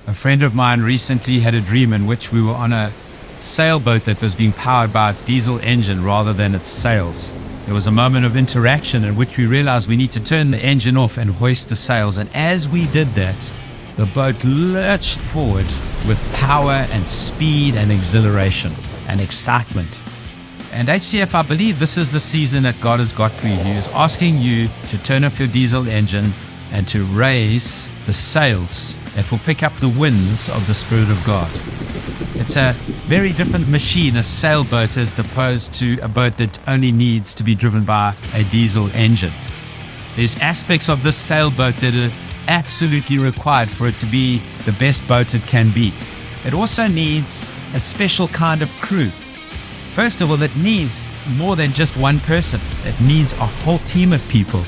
A friend of mine recently had a dream in which we were on a sailboat that was being powered by its diesel engine rather than its sails. There was a moment of interaction in which we realized we need to turn the engine off and hoist the sails. And as we did that, the boat lurched forward with power and speed and exhilaration and excitement. And HCF, I believe this is the season that God has got for you. He is asking you to turn off your diesel engine and to raise the sails that will pick up the winds of the Spirit of God. It's a very different machine, a sailboat, as opposed to a boat that only needs to be driven by a diesel engine. There's aspects of this sailboat that are absolutely required for it to be the best boat it can be. It also needs a special kind of crew. First of all, it needs more than just one person. It needs a whole team of people.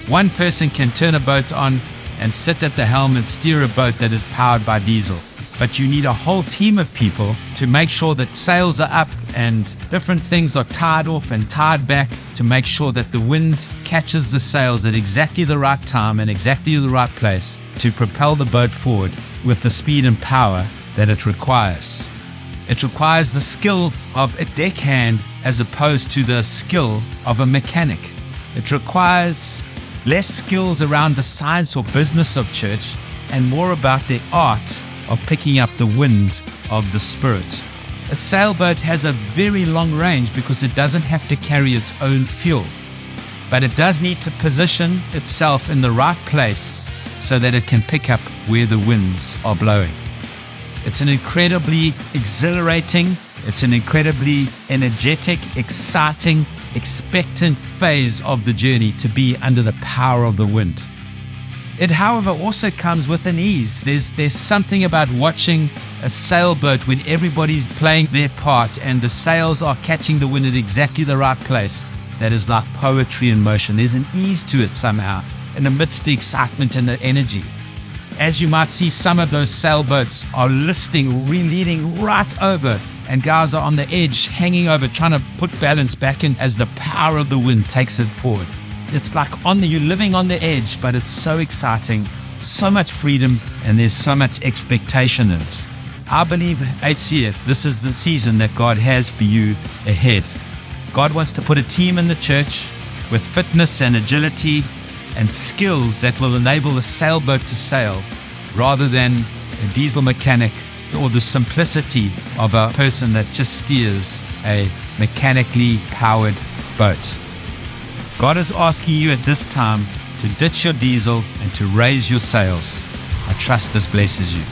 One person can turn a boat on and sit at the helm and steer a boat that is powered by diesel. But you need a whole team of people to make sure that sails are up and different things are tied off and tied back to make sure that the wind catches the sails at exactly the right time and exactly the right place to propel the boat forward with the speed and power that it requires. It requires the skill of a deckhand as opposed to the skill of a mechanic. It requires less skills around the science or business of church and more about the art of picking up the wind of the Spirit. A sailboat has a very long range because it doesn't have to carry its own fuel, but it does need to position itself in the right place so that it can pick up where the winds are blowing. It's an incredibly exhilarating, it's an incredibly energetic, exciting, expectant phase of the journey to be under the power of the wind. It, however, also comes with an ease. There's something about watching a sailboat when everybody's playing their part and the sails are catching the wind at exactly the right place that is like poetry in motion. There's an ease to it somehow in the midst of the excitement and the energy. As you might see, some of those sailboats are leading right over, and guys are on the edge, hanging over, trying to put balance back in as the power of the wind takes it forward. It's like you're living on the edge, but it's so exciting, so much freedom, and there's so much expectation in it. I believe HCF, this is the season that God has for you ahead. God wants to put a team in the church with fitness and agility and skills that will enable a sailboat to sail rather than a diesel mechanic or the simplicity of a person that just steers a mechanically powered boat. God is asking you at this time to ditch your diesel and to raise your sails. I trust this blesses you.